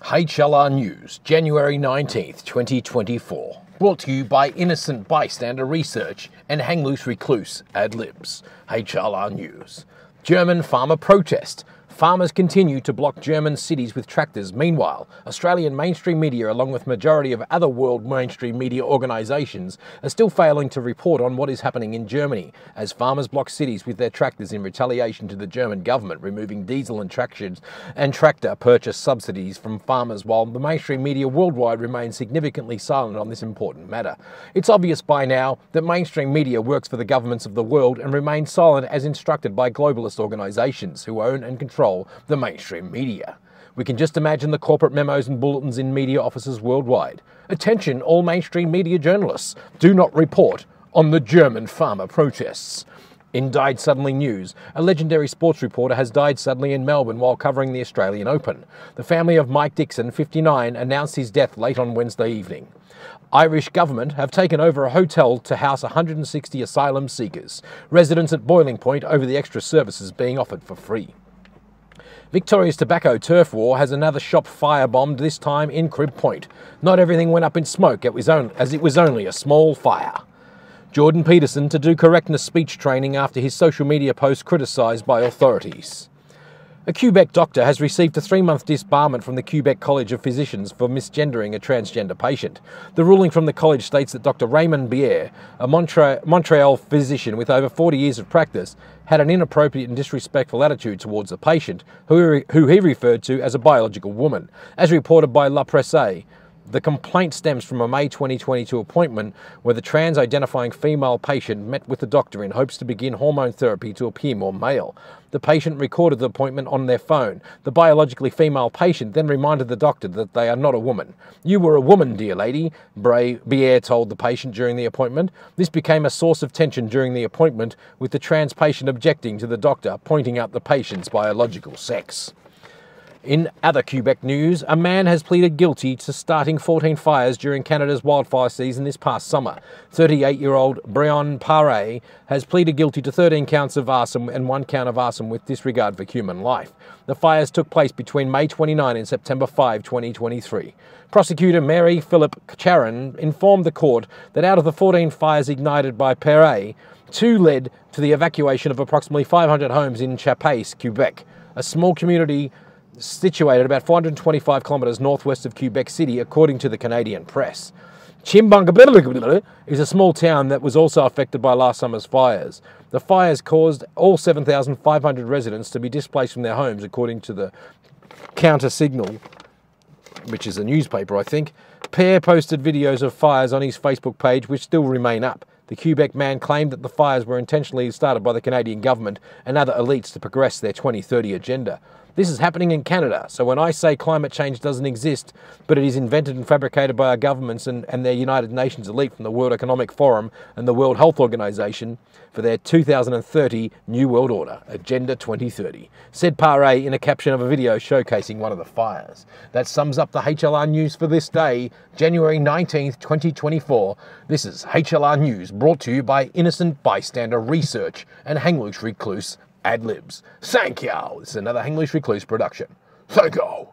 HLR News, January 19th, 2024. Brought to you by Innocent Bystander Research and Hang Loose Recluse Ad Libs. HLR News. German farmer protest. Farmers continue to block German cities with tractors. Meanwhile, Australian mainstream media, along with majority of other world mainstream media organisations, are still failing to report on what is happening in Germany, as farmers block cities with their tractors in retaliation to the German government removing diesel and tractor purchase subsidies from farmers, while the mainstream media worldwide remains significantly silent on this important matter. It's obvious by now that mainstream media works for the governments of the world and remains silent as instructed by globalist organisations who own and control the mainstream media. We can just imagine the corporate memos and bulletins in media offices worldwide. Attention, all mainstream media journalists. Do not report on the German farmer protests. In Died Suddenly news, a legendary sports reporter has died suddenly in Melbourne while covering the Australian Open. The family of Mike Dixon, 59, announced his death late on Wednesday evening. Irish government have taken over a hotel to house 160 asylum seekers. Residents at Boiling Point over the extra services being offered for free. Victoria's tobacco turf war has another shop firebombed, this time in Crib Point. Not everything went up in smoke, as it was only a small fire. Jordan Peterson to do correctness speech training after his social media post criticised by authorities. A Quebec doctor has received a 3-month disbarment from the Quebec College of Physicians for misgendering a transgender patient. The ruling from the college states that Dr. Raymond Bier, a Montreal physician with over 40 years of practice, had an inappropriate and disrespectful attitude towards the patient, who he referred to as a biological woman. As reported by La Presse, the complaint stems from a May 2022 appointment where the trans-identifying female patient met with the doctor in hopes to begin hormone therapy to appear more male. The patient recorded the appointment on their phone. The biologically female patient then reminded the doctor that they are not a woman. "You were a woman, dear lady," Bier told the patient during the appointment. This became a source of tension during the appointment, with the trans patient objecting to the doctor pointing out the patient's biological sex. In other Quebec news, a man has pleaded guilty to starting 14 fires during Canada's wildfire season this past summer. 38-year-old Brian Paré has pleaded guilty to 13 counts of arson and 1 count of arson with disregard for human life. The fires took place between May 29 and September 5, 2023. Prosecutor Mary Philip Charon informed the court that out of the 14 fires ignited by Paré, 2 led to the evacuation of approximately 500 homes in Chapaisse, Quebec, a small community situated about 425 kilometres northwest of Quebec City, according to the Canadian press. Chimbunga is a small town that was also affected by last summer's fires. The fires caused all 7,500 residents to be displaced from their homes, according to the Counter Signal, which is a newspaper, I think. Pierre posted videos of fires on his Facebook page, which still remain up. The Quebec man claimed that the fires were intentionally started by the Canadian government and other elites to progress their 2030 agenda. This is happening in Canada, so when I say climate change doesn't exist, but it is invented and fabricated by our governments and their United Nations elite from the World Economic Forum and the World Health Organization for their 2030 New World Order, Agenda 2030, said Paré in a caption of a video showcasing one of the fires. That sums up the HLR News for this day, January 19th, 2024. This is HLR News, brought to you by Innocent Bystander Research and Hang Loose Recluse Ad Libs. Thank you. This is another Hang Loose Recluse production. Thank you.